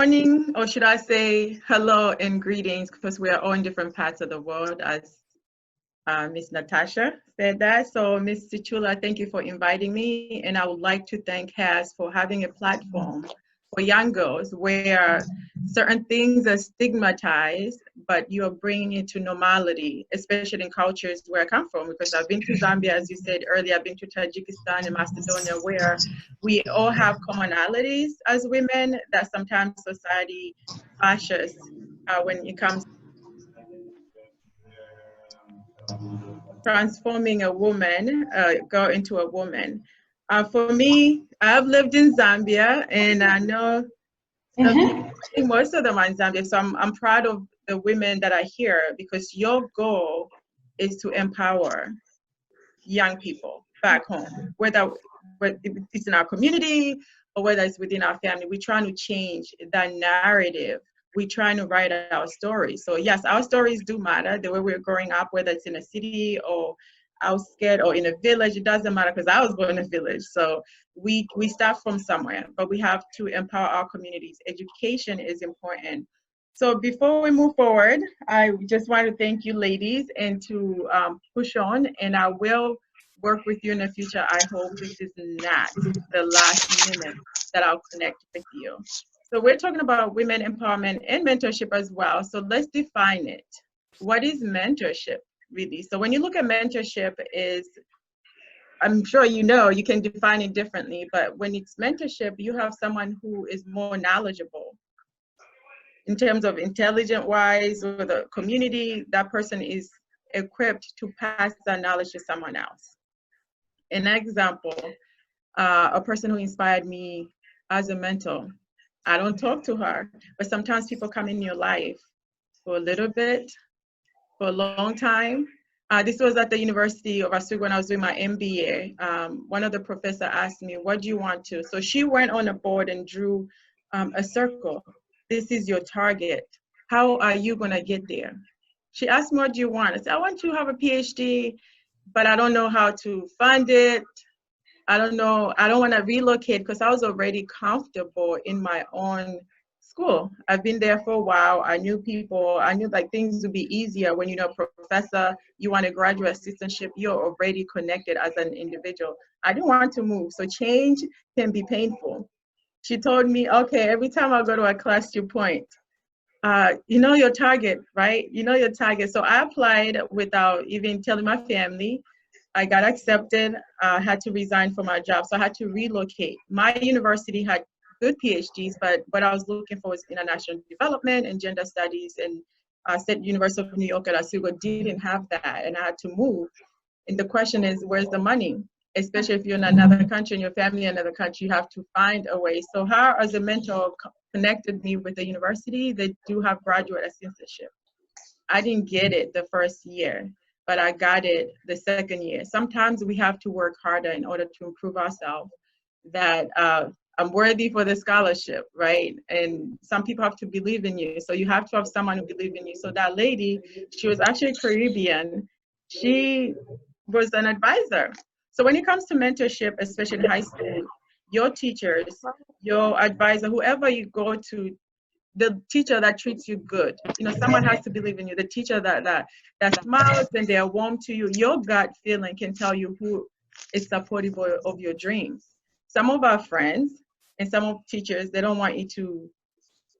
Morning, or should I say hello and greetings, because we are all in different parts of the world, as Miss Natasha said that. So, Miss Sichula, thank you for inviting me, and I would like to thank HAS for having a platform for young girls where certain things are stigmatized, but you're bringing it to normality, especially in cultures where I come from, because I've been to Zambia, as you said earlier, I've been to Tajikistan and Macedonia, where we all have commonalities as women that sometimes society bashes when it comes transforming a woman, girl into a woman. For me, I've lived in Zambia, and I know some people, Mm-hmm. I think most of them are in Zambia. So I'm proud of the women that are here, because your goal is to empower young people back home, whether it's in our community or whether it's within our family. We're trying to change that narrative. We're trying to write our stories. So yes, our stories do matter. The way we're growing up, whether it's in a city or outskirt or in a village, it doesn't matter, because I was born in a village. So we start from somewhere, but we have to empower our communities. Education is important. So before we move forward, I just want to thank you, ladies, and to push on. And I will work with you in the future. I hope this is not the last minute that I'll connect with you. So we're talking about women empowerment and mentorship as well. So let's define it. What is mentorship really? So when you look at mentorship, is I'm sure you know you can define it differently, but when it's mentorship, you have someone who is more knowledgeable in terms of intelligent wise, or the community. That person is equipped to pass that knowledge to someone else. An example, a person who inspired me as a mentor. I don't talk to her, but sometimes people come in your life for a little bit, for a long time. This was at the University of Asugu when I was doing my MBA. One of the professors asked me, what do you want to? So she went on a board and drew a circle. This is your target. How are you going to get there? She asked me, what do you want? I said, I want to have a PhD, but I don't know how to fund it. I don't know. I don't want to relocate, because I was already comfortable in my own school. I've been there for a while. I knew people. I knew like things would be easier when you know a professor, you want a graduate assistantship, you're already connected as an individual. I didn't want to move. So change can be painful. She told me, okay, every time I go to a class, you point. You know your target, right? You know your target. So I applied without even telling my family. I got accepted. I had to resign from my job, so I had to relocate. My university had good PhDs, but what I was looking for was international development and gender studies, and State University of New York at Asugo didn't have that, and I had to move. And the question is, where's the money? Especially if you're in another country and your family in another country, you have to find a way. So her as a mentor connected me with the university. They do have graduate assistantship. I didn't get it the first year, but I got it the second year. Sometimes we have to work harder in order to improve ourselves. That I'm worthy for the scholarship, right? And some people have to believe in you. So you have to have someone who believes in you. So that lady, she was actually Caribbean. She was an advisor. So when it comes to mentorship, especially in high school, your teachers, your advisor, whoever you go to, the teacher that treats you good, you know, someone has to believe in you. The teacher that smiles and they're warm to you. Your gut feeling can tell you who is supportive of your dreams. Some of our friends and some of teachers, they don't want you to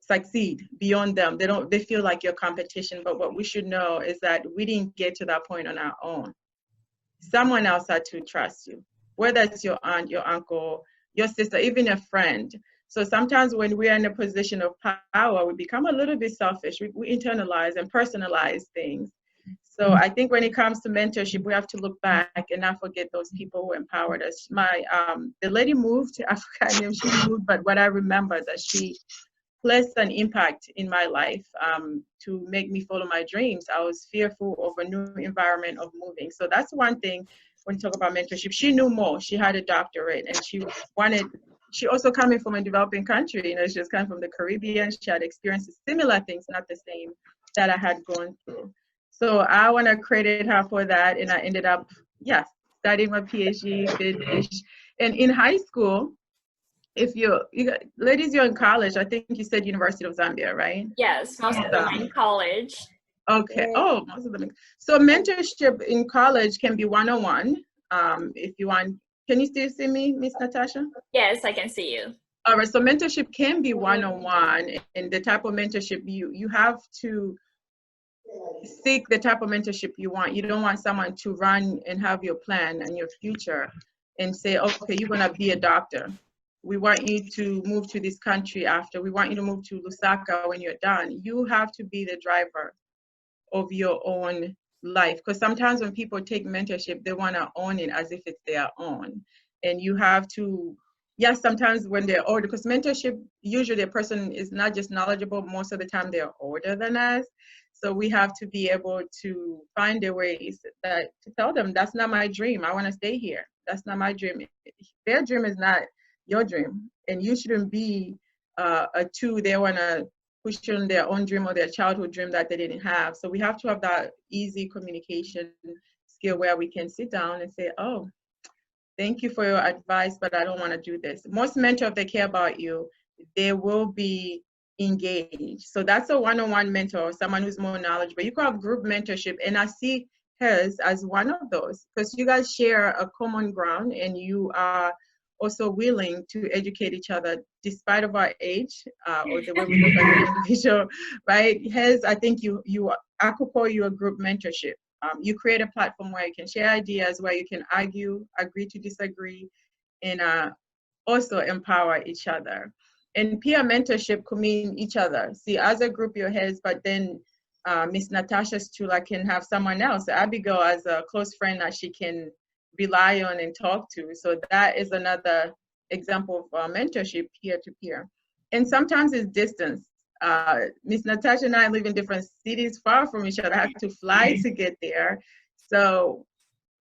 succeed beyond them. They feel like your competition. But what we should know is that we didn't get to that point on our own. Someone else had to trust you, whether it's your aunt, your uncle, your sister, even a friend. So sometimes when we're in a position of power, we become a little bit selfish. We internalize and personalize things. So I think when it comes to mentorship, we have to look back and not forget those people who empowered us. The lady moved, I forgot her name, she moved, but what I remember that she placed an impact in my life to make me follow my dreams. I was fearful of a new environment of moving. So that's one thing when you talk about mentorship. She knew more. She had a doctorate, and she also coming from a developing country. You know, she was coming from the Caribbean. She had experienced similar things, not the same, that I had gone through. So I want to credit her for that. And I ended up, studying my PhD, finished. And in high school, if ladies, you're in college, I think you said University of Zambia, right? Yes, most of them are in college. Okay. Oh, most of them. So mentorship in college can be one-on-one. If you want, can you still see me, Miss Natasha? Yes, I can see you. All right. So mentorship can be one-on-one, and the type of mentorship you have to seek the type of mentorship you want. You don't want someone to run and have your plan and your future and say, okay, you're going to be a doctor. We want you to move to this country after. We want you to move to Lusaka when you're done. You have to be the driver of your own life. Because sometimes when people take mentorship, they want to own it as if it's their own. And you have to, yes, sometimes when they're older, because mentorship, usually a person is not just knowledgeable, most of the time they're older than us. So we have to be able to find the ways that to tell them, that's not my dream. I want to stay here. That's not my dream. Their dream is not your dream. And you shouldn't be a two, they want to push on their own dream or their childhood dream that they didn't have. So we have to have that easy communication skill where we can sit down and say, oh, thank you for your advice, but I don't want to do this. Most mentors, if they care about you, they will be engaged. So that's a one-on-one mentor, someone who's more knowledgeable. You could have group mentorship, and I see hers as one of those because you guys share a common ground and you are also willing to educate each other despite of our age or the way we look as an individual, right? Hers, I think I could call you a group mentorship. You create a platform where you can share ideas, where you can argue, agree to disagree, and also empower each other. And peer mentorship could mean each other. See, as a group, your heads, but then Miss Natasha Stula can have someone else, Abigail, as a close friend that she can rely on and talk to. So that is another example of mentorship, peer to peer. And sometimes it's distance. Miss Natasha and I live in different cities far from each other. I have to fly to get there. So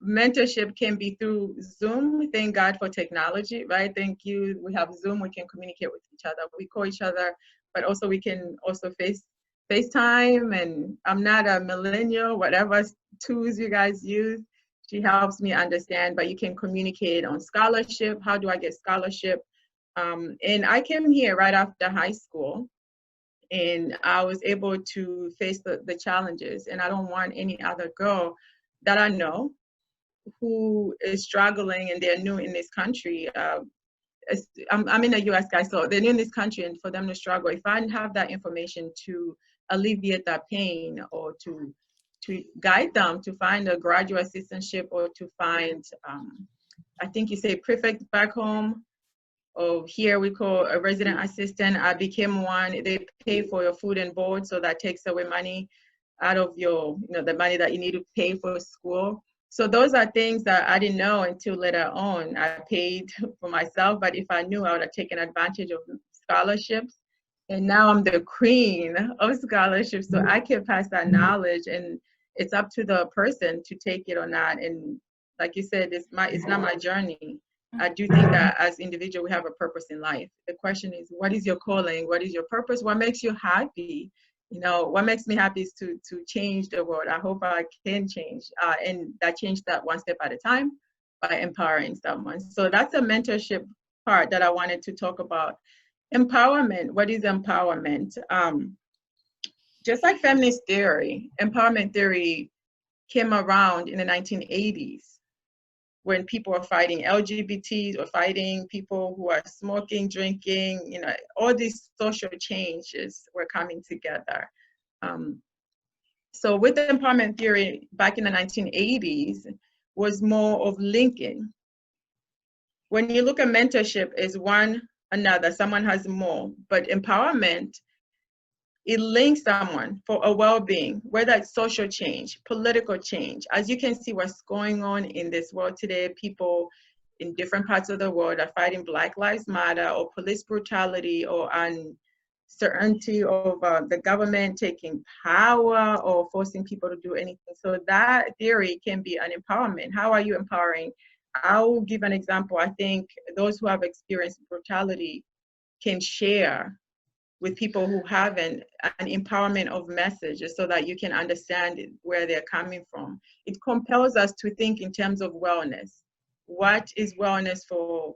mentorship can be through Zoom. Thank God for technology, right? Thank you. We have Zoom. We can communicate with each other. We call each other, but also we can also FaceTime. And I'm not a millennial, whatever tools you guys use. She helps me understand, but you can communicate on scholarship. How do I get scholarship? And I came here right after high school, and I was able to face the challenges. And I don't want any other girl that I know who is struggling and they're new in this country. I'm in a US guy, so they're new in this country, and for them to struggle, if I have that information to alleviate that pain or to guide them to find a graduate assistantship or to find, I think you say prefect back home, or here we call a resident assistant. I became one. They pay for your food and board, so that takes away money out of your, the money that you need to pay for school. So those are things that I didn't know until later on. I paid for myself, but if I knew, I would have taken advantage of scholarships. And now I'm the queen of scholarships, so I can pass that knowledge, and it's up to the person to take it or not. And like you said, it's not my journey. I do think that as individual, we have a purpose in life. The question is, what is your calling? What is your purpose? What makes you happy? What makes me happy is to change the world. I hope I can change, and that change that one step at a time by empowering someone. So that's a mentorship part that I wanted to talk about. Empowerment. What is empowerment? Just like feminist theory, empowerment theory came around in the 1980s when people were fighting LGBTs or fighting people who are smoking, drinking, all these social changes were coming together. So with the empowerment theory back in the 1980s was more of linking. When you look at mentorship as one another, someone has more, but empowerment, it links someone for a well-being, whether it's social change, political change. As you can see what's going on in this world today, people in different parts of the world are fighting Black Lives Matter or police brutality or uncertainty of the government taking power or forcing people to do anything. So that theory can be an empowerment. How are you empowering? I'll give an example. I think those who have experienced brutality can share with people who haven't, an empowerment of messages so that you can understand where they're coming from. It compels us to think in terms of wellness. What is wellness for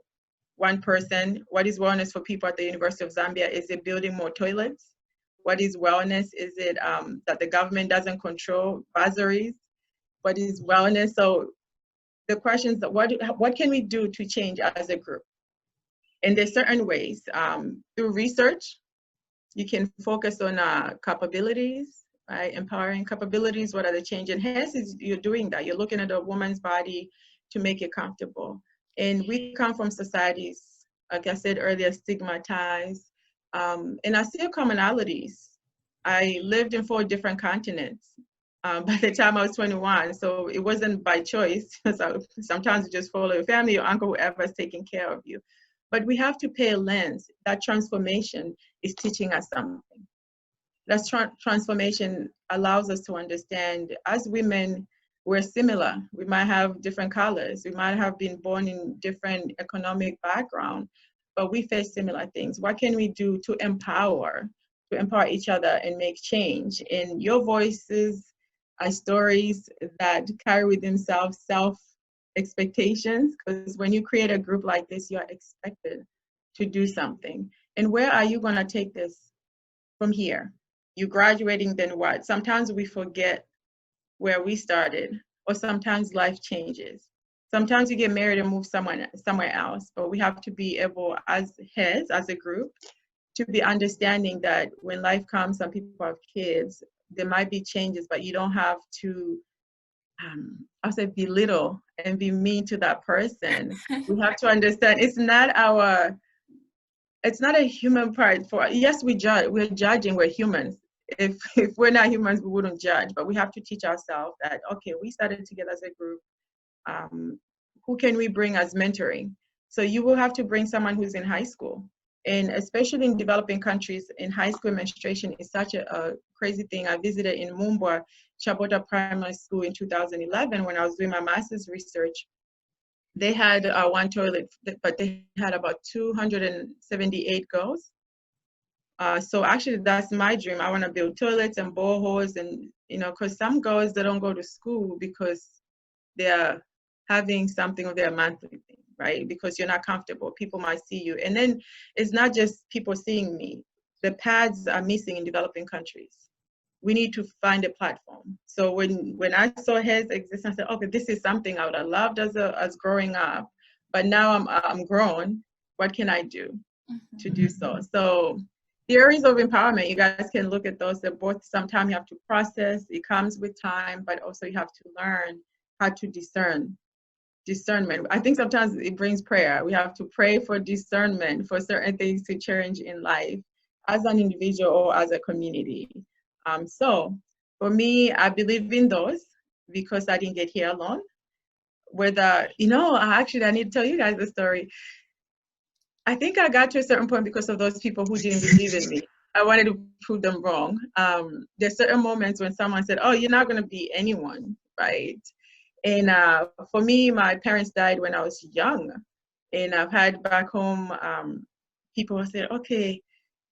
one person. What is wellness for people at the University of Zambia? Is it building more toilets? What is wellness? Is it that the government doesn't control bursaries? What is wellness? So the questions that what can we do to change as a group? And there's certain ways. Through research, you can focus on capabilities, right? Empowering capabilities. What are the change? And hence you're doing that. You're looking at a woman's body to make it comfortable. And we come from societies, like I said earlier, stigmatized. And I see commonalities. I lived in 4 different continents by the time I was 21. So it wasn't by choice. So sometimes you just follow your family, your uncle, whoever's taking care of you. But we have to pay a lens. That transformation is teaching us something. That transformation allows us to understand, as women, we're similar. We might have different colors. We might have been born in different economic background, but we face similar things. What can we do to empower each other and make change? And your voices are stories that carry with themselves self-expectations, because when you create a group like this, you are expected to do something. And where are you going to take this from here? You graduating, then what? Sometimes we forget where we started, or sometimes life changes. Sometimes you get married and move somewhere else, but we have to be able, as heads, as a group, to be understanding that when life comes, some people have kids, there might be changes, but you don't have to, I'll say, belittle and be mean to that person. We have to understand it's not a human part. For yes, we're judging, we're humans. If we're not humans, we wouldn't judge, but we have to teach ourselves that, okay, we started together as a group. Who can we bring as mentoring? So you will have to bring someone who's in high school. And especially in developing countries, in high school, menstruation is such a crazy thing. I visited in Mumbwa, Chabota Primary School in 2011 when I was doing my master's research. They had one toilet, but they had about 278 girls. So actually, that's my dream. I want to build toilets and boreholes, and because some girls, they don't go to school because they're having something of their monthly thing, right? Because you're not comfortable. People might see you. And then it's not just people seeing me. The pads are missing in developing countries. We need to find a platform. So when I saw his existence, I said, okay, this is something I would have loved as growing up, but now I'm grown. What can I do to do so? So theories of empowerment, you guys can look at those. They're both, sometimes you have to process. It comes with time, but also you have to learn how to discernment. I think sometimes it brings prayer. We have to pray for discernment for certain things to change in life as an individual or as a community. So for me, I believe in those because I didn't get here alone. Whether, I need to tell you guys the story. I think I got to a certain point because of those people who didn't believe in me. I wanted to prove them wrong. There's certain moments when someone said, oh, you're not going to be anyone, right? And for me, my parents died when I was young. And I've had back home people who said, okay,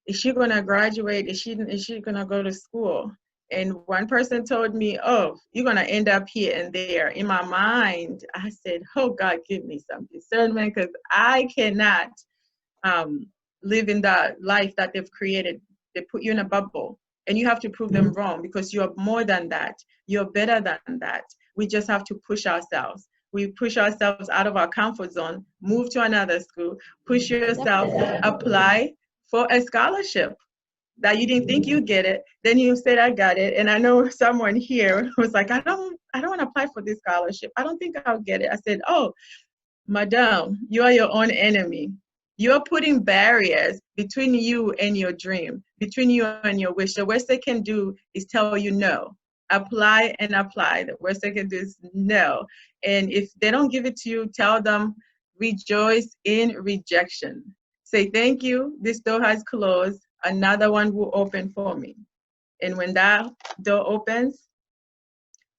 is she going to graduate? Is she going to go to school? And one person told me, oh, you're going to end up here and there. In my mind, I said, oh, God, give me some discernment, because I cannot live in that life that they've created. They put you in a bubble, and you have to prove them wrong, because you're more than that. You're better than that. We just have to push ourselves. We push ourselves out of our comfort zone, move to another school, push yourself, apply for a scholarship that you didn't think you'd get it. Then you said, I got it. And I know someone here was like, I don't want to apply for this scholarship. I don't think I'll get it. I said, oh, madam, you are your own enemy. You're putting barriers between you and your dream, between you and your wish. The worst they can do is tell you no. Apply and apply. The worst they can do is no. And if they don't give it to you, tell them, rejoice in rejection. Say, thank you, this door has closed, another one will open for me. And when that door opens,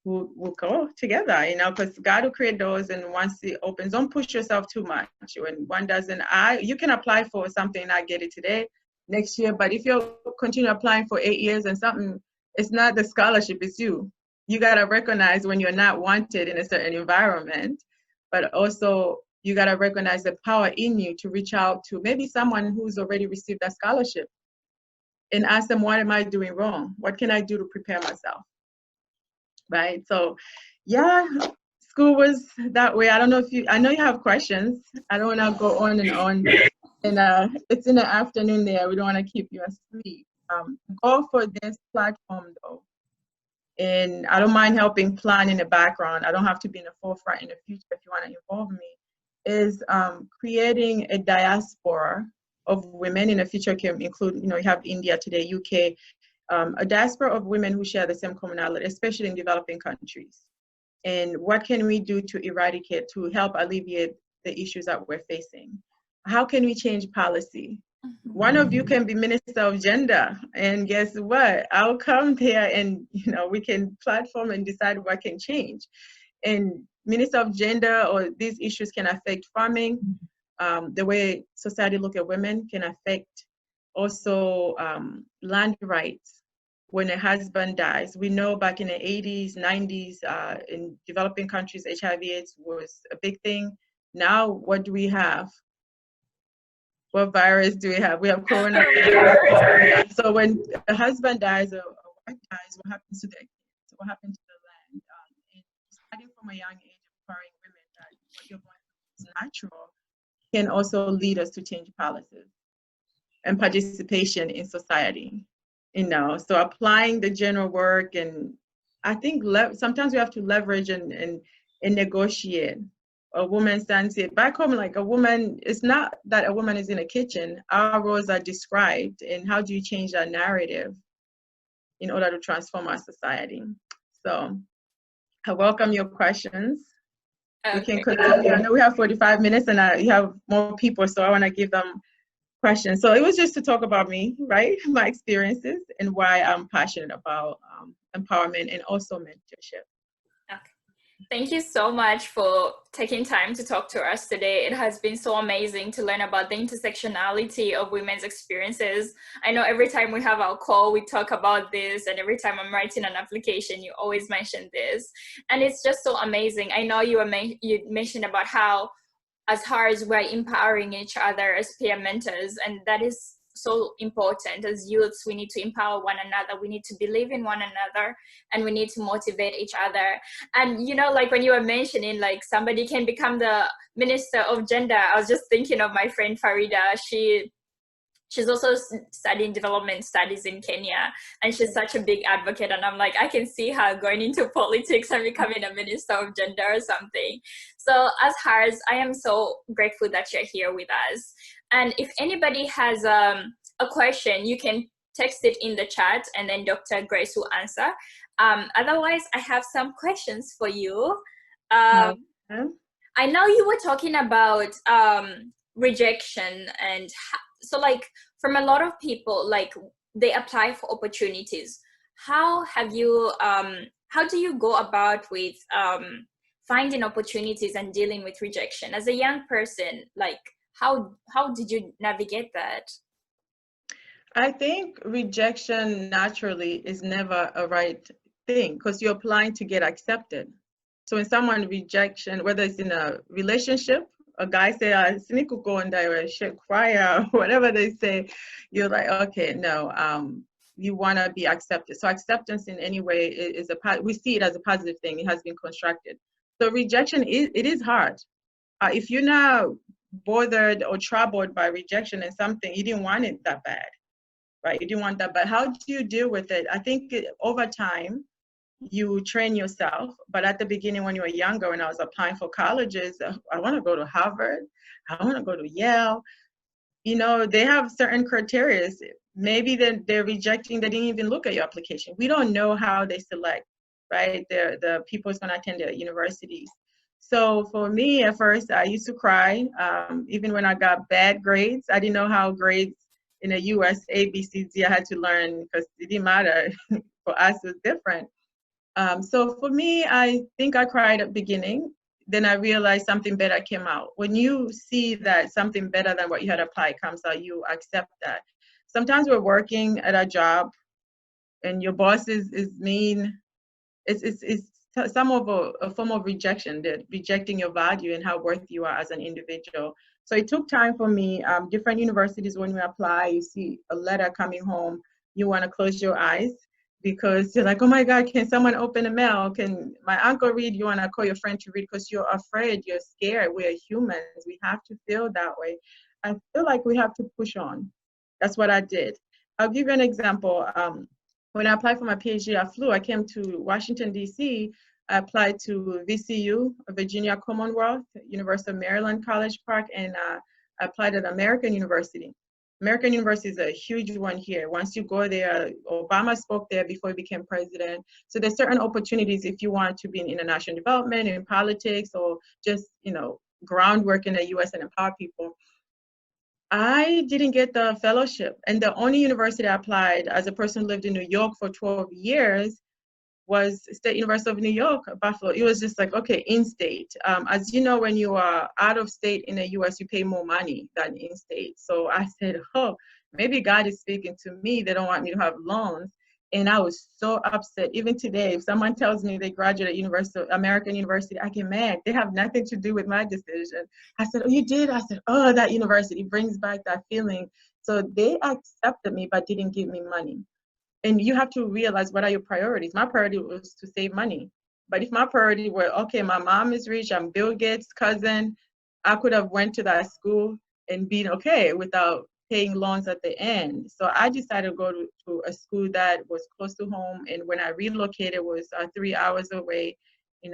we'll go together, because God will create doors, and once it opens, don't push yourself too much. When one doesn't, you can apply for something and not get it today, next year, but if you continue applying for 8 years and something, it's not the scholarship, it's you. You got to recognize when you're not wanted in a certain environment, but also You got to recognize the power in you to reach out to maybe someone who's already received that scholarship and ask them, what am I doing wrong? What can I do to prepare myself? Right? So, yeah, school was that way. I don't know if I know you have questions. I don't want to go on and on. And it's in the afternoon there. We don't want to keep you asleep. Go for this platform though. And I don't mind helping plan in the background. I don't have to be in the forefront in the future if you want to involve me. Is creating a diaspora of women in the future can include, you have India today, UK, a diaspora of women who share the same commonality, especially in developing countries. And what can we do to eradicate, to help alleviate the issues that we're facing? How can we change policy? One of you can be Minister of Gender, and guess what? I'll come there and we can platform and decide what can change. And Minister of Gender, or these issues can affect farming, the way society look at women can affect also land rights. When a husband dies, we know back in the 80s, 90s, in developing countries, HIV/AIDS was a big thing. Now, what do we have? What virus do we have? We have coronavirus. So when a husband dies or a wife dies, what happens to their kids? What happens to the land? And starting from a young age, empowering women that what you're going through is natural can also lead us to change policies and participation in society. So applying the general work, and I think sometimes we have to leverage and negotiate. A woman stands here back home, like a woman, it's not that a woman is in a kitchen. Our roles are described, and how do you change that narrative in order to transform our society? So I welcome your questions. Okay. We can continue. I know we have 45 minutes and you have more people, so I want to give them questions. So it was just to talk about me, right? My experiences and why I'm passionate about empowerment and also mentorship. Okay. Thank you so much for taking time to talk to us today. It has been so amazing to learn about the intersectionality of women's experiences. I know every time we have our call, we talk about this, and every time I'm writing an application, you always mention this. And it's just so amazing. I know you mentioned about how as HARs, we're empowering each other as peer mentors, and that is so important. As youths, we need to empower one another, we need to believe in one another, and we need to motivate each other. And like when you were mentioning like somebody can become the Minister of Gender, I was just thinking of my friend Farida. She's also studying development studies in Kenya, and she's such a big advocate, and I'm like, I can see her going into politics and becoming a Minister of Gender or something. So as HARs, I am so grateful that you're here with us. And if anybody has a question, you can text it in the chat, and then Dr. Grace will answer. Otherwise, I have some questions for you. I know you were talking about rejection, and so like from a lot of people, like they apply for opportunities. How do you go about with finding opportunities and dealing with rejection as a young person? Like how did you navigate that? I think rejection naturally is never a right thing, because you're applying to get accepted. So when someone rejection, whether it's in a relationship, a guy say, I could go and cry or whatever they say, you're like, okay, no, you want to be accepted. So acceptance in any way is we see it as a positive thing. It has been constructed. So rejection, it is hard. If you're not bothered or troubled by rejection and something, you didn't want it that bad, right? You didn't want that bad. How do you deal with it? I think over time, you train yourself. But at the beginning, when you were younger, when I was applying for colleges, I want to go to Harvard, I want to go to Yale. They have certain criteria. Maybe they're rejecting, they didn't even look at your application. We don't know how they select, right? The people who's going to attend the universities. So for me, at first, I used to cry. Even when I got bad grades, I didn't know how grades in the US, A, B, C, D, I had to learn, because it didn't matter. For us, it was different. So for me, I think I cried at the beginning. Then I realized something better came out. When you see that something better than what you had applied comes out, you accept that. Sometimes we're working at a job and your boss is mean. It's some of a form of rejection, that rejecting your value and how worthy you are as an individual. So it took time for me. Different universities, when you apply, you see a letter coming home, you want to close your eyes because you're like, oh my God, can someone open the mail? Can my uncle read? You want to call your friend to read because you're afraid, you're scared. We're humans. We have to feel that way. I feel like we have to push on. That's what I did. I'll give you an example. When I applied for my PhD, I flew. I came to Washington, D.C. I applied to VCU, Virginia Commonwealth, University of Maryland, College Park, and I applied at American University. American University is a huge one here. Once you go there, Obama spoke there before he became president. So there's certain opportunities if you want to be in international development, in politics, or just, groundwork in the U.S. and empower people. I didn't get the fellowship. And the only university I applied as a person who lived in New York for 12 years was State University of New York, Buffalo. It was just like, okay, in-state. As you know, when you are out of state in the US, you pay more money than in-state. So I said, oh, maybe God is speaking to me. They don't want me to have loans. And I was so upset. Even today, if someone tells me they graduated at American University, I get mad. They have nothing to do with my decision. I said, oh, you did? I said, oh, that university brings back that feeling. So they accepted me, but didn't give me money. And you have to realize, what are your priorities? My priority was to save money. But if my priority were, okay, my mom is rich, I'm Bill Gates' cousin, I could have went to that school and been okay without paying loans at the end. So I decided to go to a school that was close to home. And when I relocated, it was 3 hours away.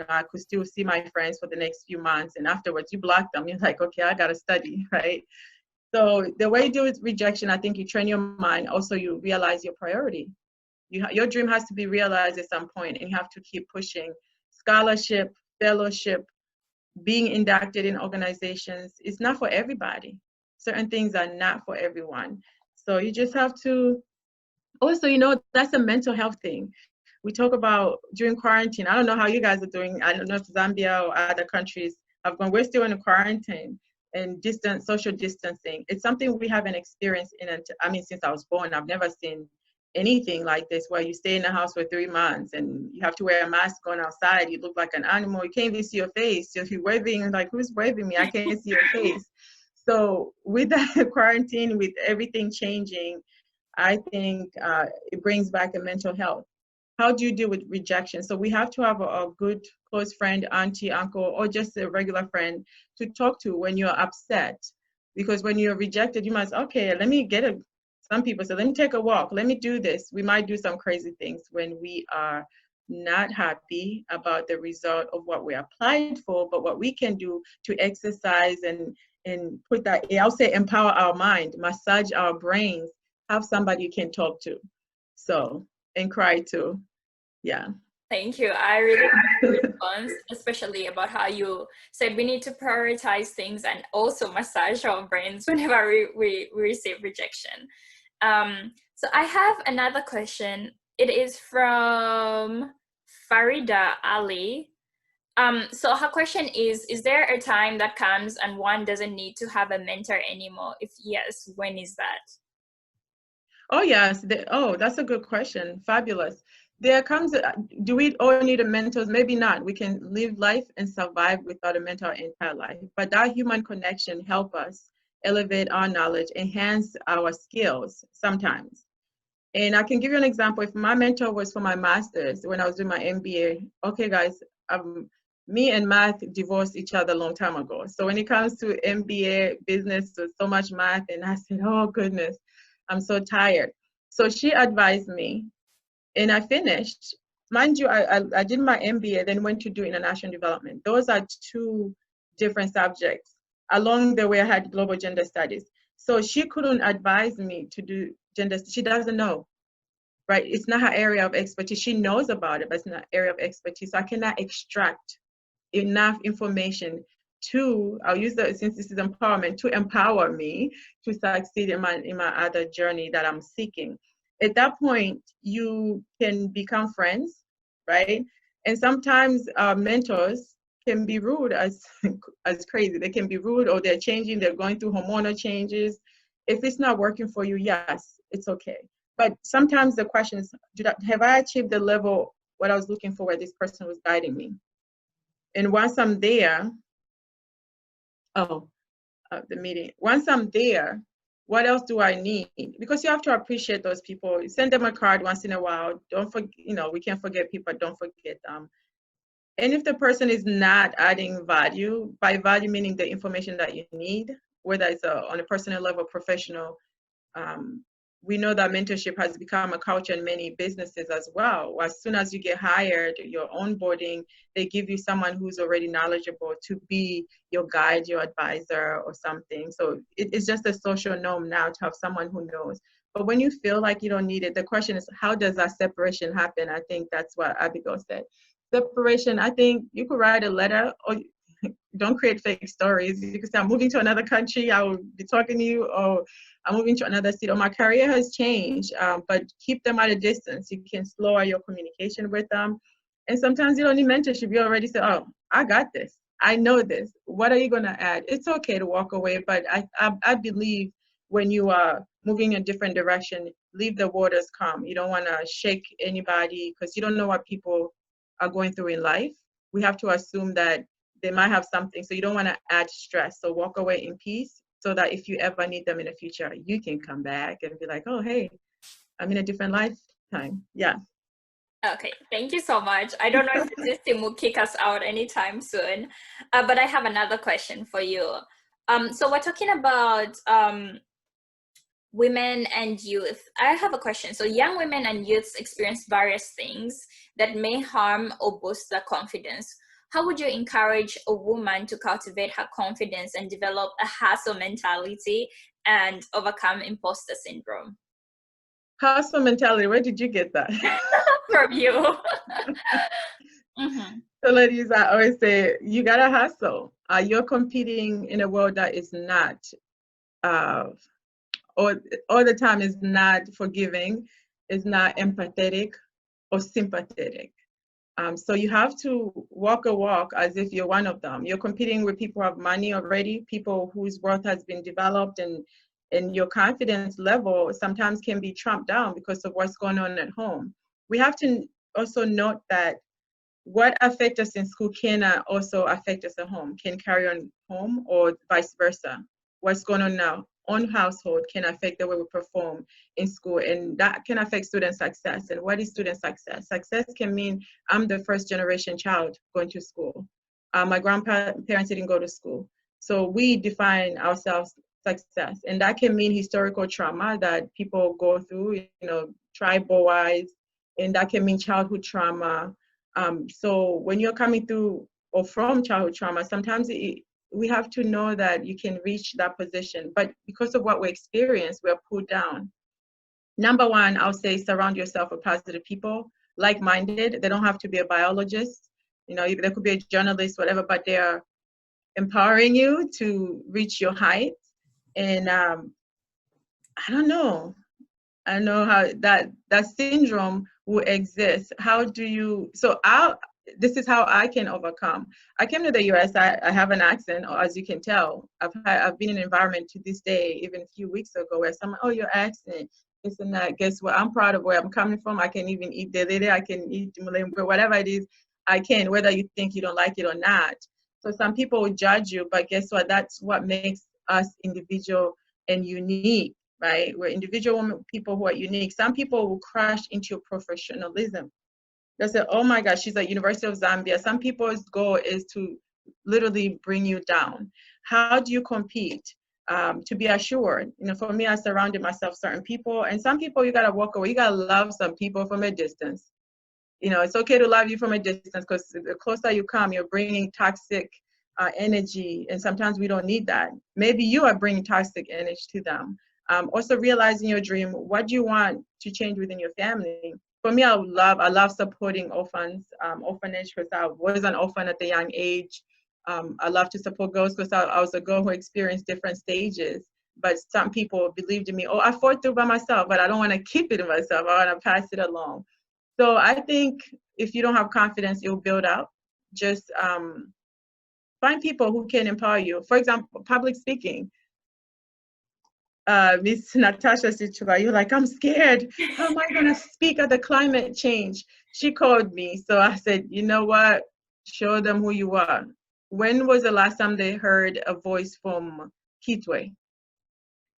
I could still see my friends for the next few months. And afterwards, you block them. You're like, okay, I got to study, right? So the way you do with rejection, I think you train your mind. Also, you realize your priority. Your dream has to be realized at some point, and you have to keep pushing. Scholarship, fellowship, being inducted in organizations is not for everybody. Certain things are not for everyone. So you just have to, also, that's a mental health thing. We talk about during quarantine. I don't know how you guys are doing. I don't know if Zambia or other countries have gone. We're still in a quarantine and social distancing. It's something we haven't experienced since I was born. I've never seen anything like this, where you stay in the house for 3 months and you have to wear a mask going outside. You look like an animal. You can't even see your face. If you're waving, like, who's waving me? I can't see your face. So with that quarantine, with everything changing, I think it brings back a mental health. How do you deal with rejection? So we have to have a good close friend, auntie, uncle, or just a regular friend to talk to when you're upset. Because when you're rejected, you must, okay, some people say, let me take a walk, let me do this. We might do some crazy things when we are not happy about the result of what we applied for, but what we can do to exercise and put that, I'll say, empower our mind, massage our brains, have somebody you can talk to. So, and cry too. Yeah. Thank you. I really like your response, especially about how you said we need to prioritize things and also massage our brains whenever we receive rejection. So I have another question. It is from Farida Ali. So her question is there a time that comes and one doesn't need to have a mentor anymore? If yes, when is that? Oh, yes. That's a good question. Fabulous. There comes, do we all need a mentor? Maybe not. We can live life and survive without a mentor our entire life. But that human connection help us elevate our knowledge, enhance our skills sometimes. And I can give you an example. If my mentor was for my master's when I was doing my MBA, okay, guys, me and math divorced each other a long time ago. So when it comes to MBA business, there's so much math, and I said, oh goodness, I'm so tired. So she advised me, and I finished. Mind you, I did my MBA, then went to do international development. Those are two different subjects. Along the way, I had global gender studies. So she couldn't advise me to do gender. She doesn't know, right? It's not her area of expertise. She knows about it, but it's not area of expertise. So I cannot extract enough information I'll use that since this is empowerment, to empower me to succeed in my other journey that I'm seeking. At that point, you can become friends, right? And sometimes mentors can be rude as crazy. They can be rude, or they're changing, they're going through hormonal changes. If it's not working for you, yes, it's okay. But sometimes the question is, have I achieved the level what I was looking for, where this person was guiding me. And once I'm there, the meeting. Once I'm there, what else do I need? Because you have to appreciate those people. Send them a card once in a while. Don't forget, we can't forget people, don't forget them. And if the person is not adding value, by value meaning the information that you need, whether it's on a personal level, professional, we know that mentorship has become a culture in many businesses as well. As soon as you get hired, your onboarding, they give you someone who's already knowledgeable to be your guide, your advisor or something. So it's just a social norm now to have someone who knows. But when you feel like you don't need it, the question is, how does that separation happen? I think that's what Abigail said. Separation, I think you could write a letter, or don't create fake stories. You could say, I'm moving to another country, I will be talking to you, or I'm moving to another city, or my career has changed, but keep them at a distance. You can slow your communication with them. And sometimes you don't need mentorship. You already say, oh, I got this. I know this. What are you going to add? It's okay to walk away, but I believe when you are moving in a different direction, leave the waters calm. You don't want to shake anybody because you don't know what people are going through in life. We have to assume that they might have something, so you don't want to add stress. So walk away in peace, so that if you ever need them in the future, you can come back and be like, oh, hey, I'm in a different lifetime. Yeah. Okay, thank you so much. I don't know if this team will kick us out anytime soon, but I have another question for you. So we're talking about women and youth. I have a question. So young women and youths experience various things that may harm or boost their confidence. How would you encourage a woman to cultivate her confidence and develop a hustle mentality and overcome imposter syndrome? Hustle mentality, where did you get that? From you. Mm-hmm. So ladies, I always say, you gotta hustle. You're competing in a world that is not, all the time is not forgiving, is not empathetic or sympathetic. So you have to walk a walk as if you're one of them. You're competing with people who have money already, people whose worth has been developed, and your confidence level sometimes can be trumped down because of what's going on at home. We have to also note that what affects us in school can also affect us at home, can carry on home or vice versa. What's going on now on household can affect the way we perform in school, and that can affect student success. And what is student success? Success can mean I'm the first generation child going to school. My grandparents didn't go to school. So we define ourselves success. And that can mean historical trauma that people go through, tribal wise, and that can mean childhood trauma. So when you're coming through or from childhood trauma, sometimes we have to know that you can reach that position. But because of what we experience, we're pulled down. Number one, I'll say surround yourself with positive people, like-minded. They don't have to be a biologist. They could be a journalist, whatever, but they're empowering you to reach your heights. And I don't know how that syndrome will exist. How do you, this is how I can overcome. I came to the US, I have an accent, as you can tell. I've been in an environment to this day, even a few weeks ago, where someone, oh, your accent, this and that. Guess what? I'm proud of where I'm coming from. I can even eat delele, I can eat Malayan, whatever it is, I can, whether you think you don't like it or not. So some people will judge you, but guess what? That's what makes us individual and unique, right? We're individual people who are unique. Some people will crash into your professionalism. They say, oh my gosh, she's at University of Zambia. Some people's goal is to literally bring you down. How do you compete? To be assured, for me, I surrounded myself certain people, and some people you gotta walk away. You gotta love some people from a distance. It's okay to love you from a distance, because the closer you come, you're bringing toxic energy, and sometimes we don't need that. Maybe you are bringing toxic energy to them. Also realizing your dream. What do you want to change within your family? For me, I love supporting orphans, orphanage, because I was an orphan at a young age. I love to support girls because I was a girl who experienced different stages. But some people believed in me. Oh, I fought through by myself, but I don't want to keep it in myself. I want to pass it along. So I think if you don't have confidence, you'll build up. Just find people who can empower you. For example, public speaking. Miss Natasha Sichuba, you're like, I'm scared. How am I going to speak at the climate change? She called me. So I said, you know what? Show them who you are. When was the last time they heard a voice from Kitwe?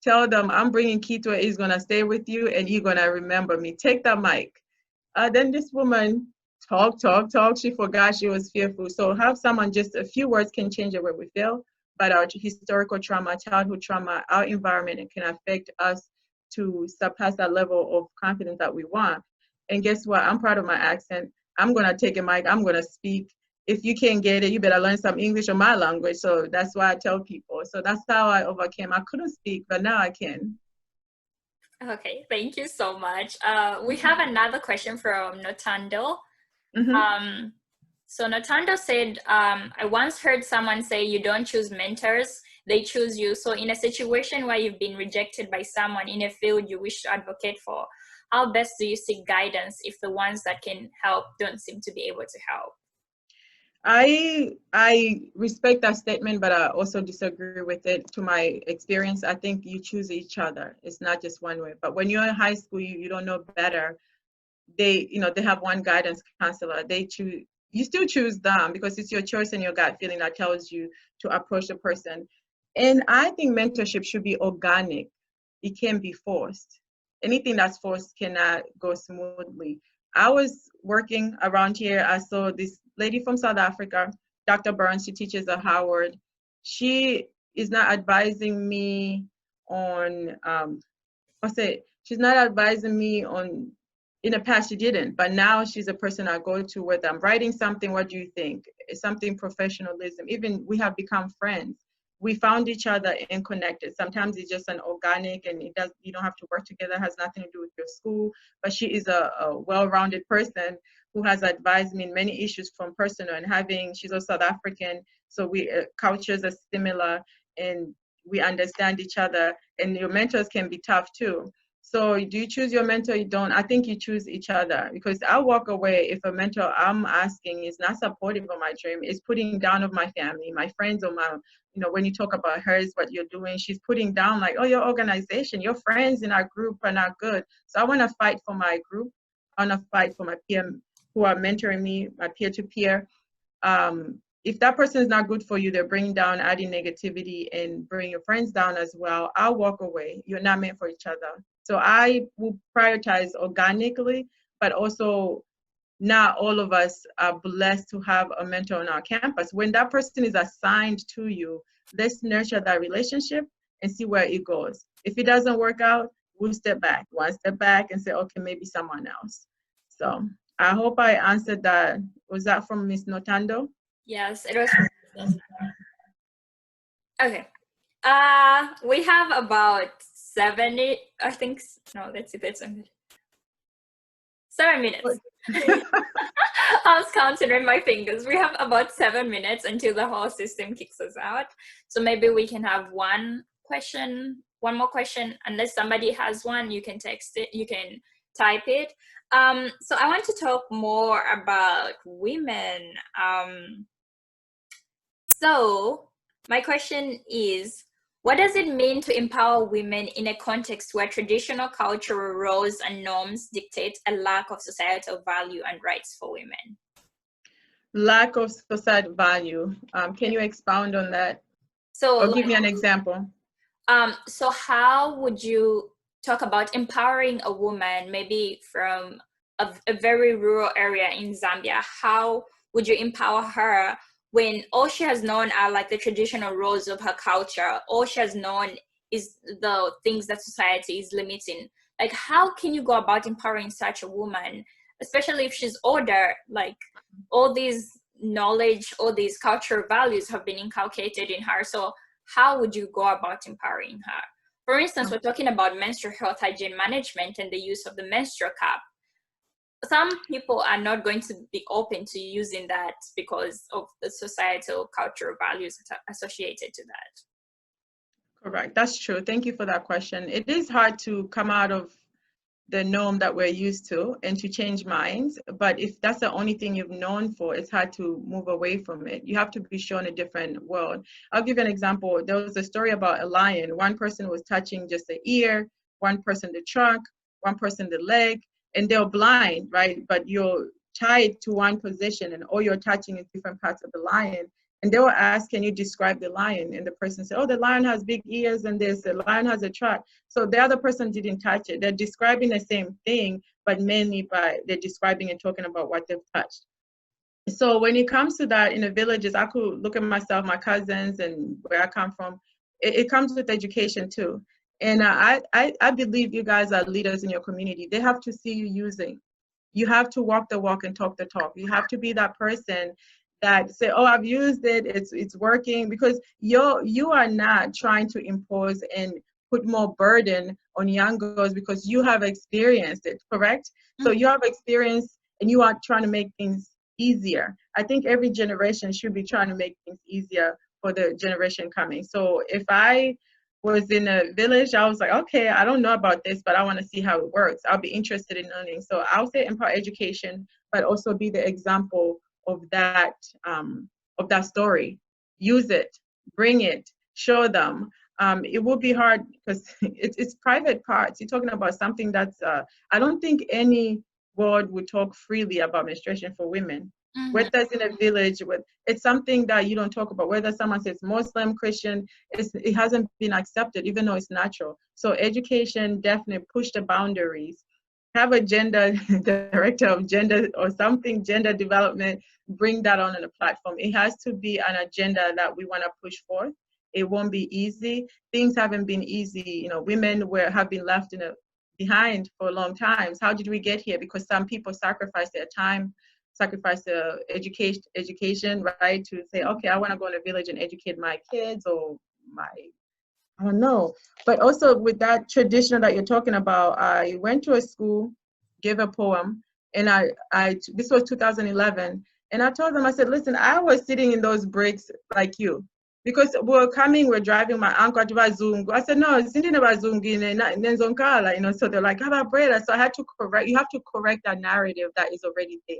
Tell them I'm bringing Kitwe. He's going to stay with you and you're going to remember me. Take that mic. Then this woman talk. She forgot she was fearful. So have someone, just a few words can change the way we feel. But our historical trauma, childhood trauma, our environment, it can affect us to surpass that level of confidence that we want. And guess what? I'm proud of my accent. I'm going to take a mic. I'm going to speak. If you can't get it, you better learn some English or my language. So that's why I tell people. So that's how I overcame. I couldn't speak, but now I can. Okay, thank you so much. We have another question from Notando. Mm-hmm. So Notando said, I once heard someone say you don't choose mentors, they choose you. So in a situation where you've been rejected by someone in a field you wish to advocate for, how best do you seek guidance if the ones that can help don't seem to be able to help? I respect that statement, but I also disagree with it. To my experience, I think you choose each other. It's not just one way. But when you're in high school, you don't know better. They have one guidance counselor. They choose. You still choose them because it's your choice and your gut feeling that tells you to approach the person. And I think mentorship should be organic. It can't be forced. Anything that's forced cannot go smoothly. I was working around here. I saw this lady from South Africa, Dr. Burns. She teaches at Howard. She is not advising me on, she's not advising me on, in the past she didn't, but now she's a person I go to whether I'm writing something, what do you think? It's something professionalism. Even we have become friends. We found each other and connected. Sometimes it's just an organic and you don't have to work together, it has nothing to do with your school, but she is a well-rounded person who has advised me in many issues from personal and she's also South African, so we cultures are similar and we understand each other, and your mentors can be tough too. So do you choose your mentor? You don't. I think you choose each other, because I'll walk away if a mentor I'm asking is not supportive of my dream, is putting down of my family, my friends, or my, when you talk about hers, what you're doing, she's putting down like, oh, your organization, your friends in our group are not good. So I want to fight for my group. I want to fight for my peer who are mentoring me, my peer-to-peer. If that person is not good for you, they're bringing down, adding negativity and bring your friends down as well, I'll walk away. You're not meant for each other. So I will prioritize organically, but also not all of us are blessed to have a mentor on our campus. When that person is assigned to you, let's nurture that relationship and see where it goes. If it doesn't work out, we'll step back, one step back and say, okay, maybe someone else. So I hope I answered that. Was that from Ms. Notando? Yes, it was. Okay. We have about 70, I think, no, let's see, that's 7 minutes. I was counting with my fingers. We have about 7 minutes until the whole system kicks us out. So maybe we can have one more question. Unless somebody has one, you can text it, you can type it. So I want to talk more about women. So my question is, what does it mean to empower women in a context where traditional cultural roles and norms dictate a lack of societal value and rights for women? Lack of societal value. Can you expound on that? Or give me an example. So how would you talk about empowering a woman, maybe from a very rural area in Zambia? How would you empower her when all she has known are like the traditional roles of her culture? All she has known is the things that society is limiting. Like, how can you go about empowering such a woman, especially if she's older? Like, all these knowledge, all these cultural values have been inculcated in her. So how would you go about empowering her? For instance, we're talking about menstrual health hygiene management and the use of the menstrual cup. Some people are not going to be open to using that because of the societal cultural values associated to that. Correct. That's true. Thank you for that question. It is hard to come out of the norm that we're used to and to change minds. But if that's the only thing you've known for, it's hard to move away from it. You have to be shown a different world. I'll give you an example. There was a story about a lion. One person was touching just the ear, one person the trunk, one person the leg, and they're blind, right? But you're tied to one position and all you're touching is different parts of the lion. And they were asked, can you describe the lion? And the person said, oh, the lion has big ears and this, the lion has a trunk. So the other person didn't touch it. They're describing the same thing, but mainly they're describing and talking about what they've touched. So when it comes to that in the villages, I could look at myself, my cousins, and where I come from. It comes with education too. And I believe you guys are leaders in your community. They have to see you using. You have to walk the walk and talk the talk. You have to be that person that say, oh, I've used it, it's working, because you are not trying to impose and put more burden on young girls because you have experienced it, correct? Mm-hmm. So you have experience and you are trying to make things easier. I think every generation should be trying to make things easier for the generation coming. So if I was in a village, I was like, okay, I don't know about this, but I want to see how it works. I'll be interested in learning. So I'll say empower education, but also be the example of that story. Use it, bring it, show them. It will be hard because it's private parts. You're talking about something that's, I don't think any word would talk freely about menstruation for women. Mm-hmm. Whether it's in a village, it's something that you don't talk about. Whether someone says Muslim, Christian, it hasn't been accepted, even though it's natural. So education definitely push the boundaries. Have a gender director of gender or something, gender development, bring that on a platform. It has to be an agenda that we want to push forth. It won't be easy. Things haven't been easy. Women have been left behind for a long time. How did we get here? Because some people sacrifice their time, sacrifice their education, right? To say, okay, I want to go in a village and educate my kids or I don't know. But also with that tradition that you're talking about, I went to a school, gave a poem, and this was 2011, and I told them, I said, listen, I was sitting in those bricks like you. Because we're driving my uncle to Bazungu. I said, no, it's not about Zungu, so they're like, how about Breda? So I had to you have to correct that narrative that is already there.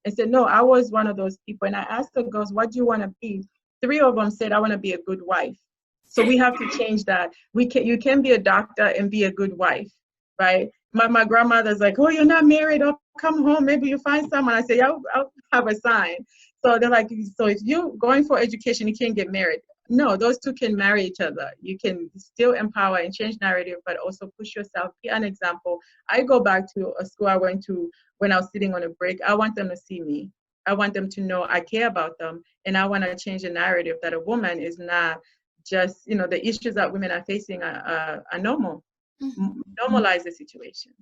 I said, no, I was one of those people. And I asked the girls, what do you want to be? 3 of them said, I want to be a good wife. So we have to change that. You can be a doctor and be a good wife, right? My grandmother's like, oh, you're not married. Oh, come home. Maybe you find someone. I say, I'll have a sign. So they're like, so if you're going for education, you can't get married. No, those two can marry each other. You can still empower and change narrative, but also push yourself. Be an example. I go back to a school I went to when I was sitting on a break. I want them to see me. I want them to know I care about them. And I want to change the narrative that a woman is not just, the issues that women are facing are normal. Mm-hmm. Normalize the situation.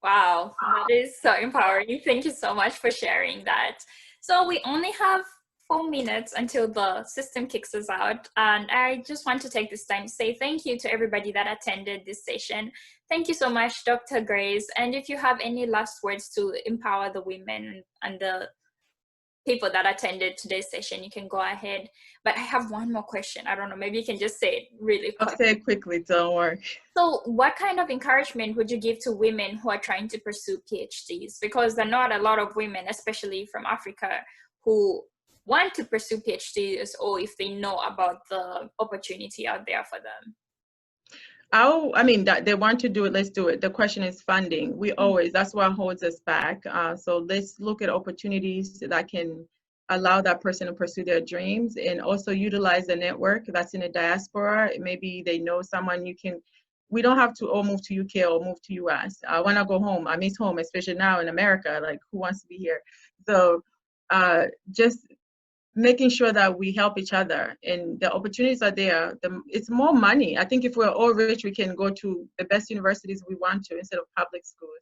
Wow, that is so empowering. Thank you so much for sharing that. So we only have 4 minutes until the system kicks us out. And I just want to take this time to say thank you to everybody that attended this session. Thank you so much, Dr. Grace. And if you have any last words to empower the women and the people that attended today's session, you can go ahead. But I have one more question. I don't know, maybe you can just say it really quick. I'll say it quickly, don't worry. So what kind of encouragement would you give to women who are trying to pursue PhDs? Because there are not a lot of women, especially from Africa, who want to pursue PhDs, or if they know about the opportunity out there for them. That they want to do it, let's do it. The question is funding. That's what holds us back. So let's look at opportunities that can allow that person to pursue their dreams, and also utilize the network that's in the diaspora. Maybe they know someone we don't have to all move to UK or move to US. I want to go home. I miss home, especially now in America. Like, who wants to be here? So just making sure that we help each other, and the opportunities are there. It's more money. I think if we're all rich, we can go to the best universities we want to instead of public schools.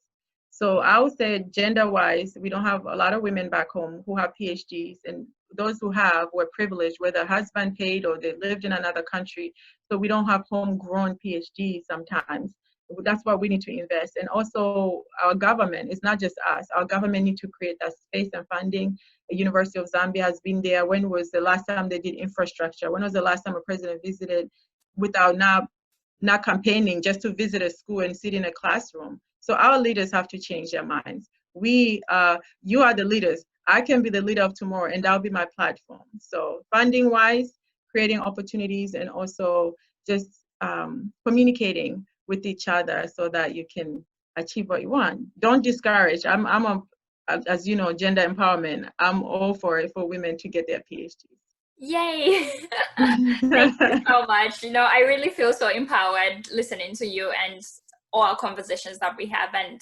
So I would say gender-wise, we don't have a lot of women back home who have PhDs, and those who have were privileged, whether husband paid or they lived in another country. So we don't have homegrown PhDs sometimes. That's why we need to invest. And also our government, it's not just us. Our government need to create that space and funding. The University of Zambia has been there. When was the last time they did infrastructure? When was the last time a president visited without not campaigning, just to visit a school and sit in a classroom? So our leaders have to change their minds. You are the leaders. I can be the leader of tomorrow, and that'll be my platform. So funding wise, creating opportunities, and also just communicating with each other so that you can achieve what you want. Don't discourage. As you know, gender empowerment. I'm all for it for women to get their PhDs. Yay! Thank you so much. I really feel so empowered listening to you and all our conversations that we have, and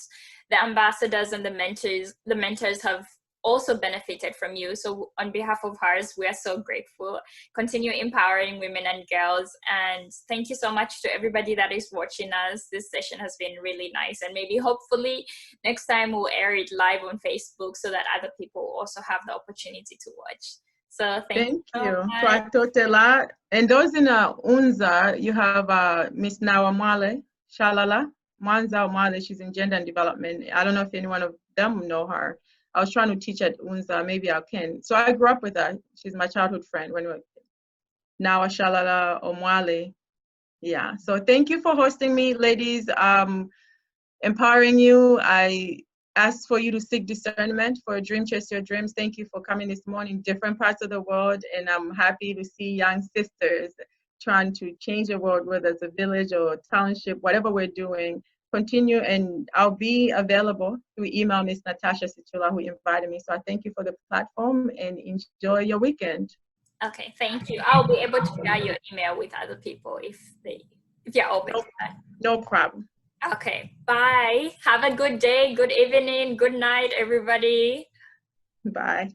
the ambassadors and the mentors have also benefited from you. So on behalf of hers, we are so grateful. Continue empowering women and girls, and thank you so much to everybody that is watching us. This session has been really nice, and maybe hopefully next time we'll air it live on Facebook so that other people also have the opportunity to watch. So thank you. Twatotela. And those in UNZA, you have Miss Nawamwale Shalala, Mwanza Omale. She's in gender and development. I don't know if any one of them know her. I was trying to teach at UNZA, maybe I can. So I grew up with her. She's my childhood friend when we were Nawa Shalala Omwale. Yeah. So thank you for hosting me, ladies. Empowering you. I ask for you to seek discernment for a dream, chase your dreams. Thank you for coming this morning, different parts of the world. And I'm happy to see young sisters trying to change the world, whether it's a village or a township, whatever we're doing. Continue, and I'll be available to email Miss Natasha Situla, who invited me. So I thank you for the platform and enjoy your weekend. Okay, thank you. I'll be able to share your email with other people if you're open to that. No problem. Okay, bye. Have a good day, good evening, good night, everybody. Bye.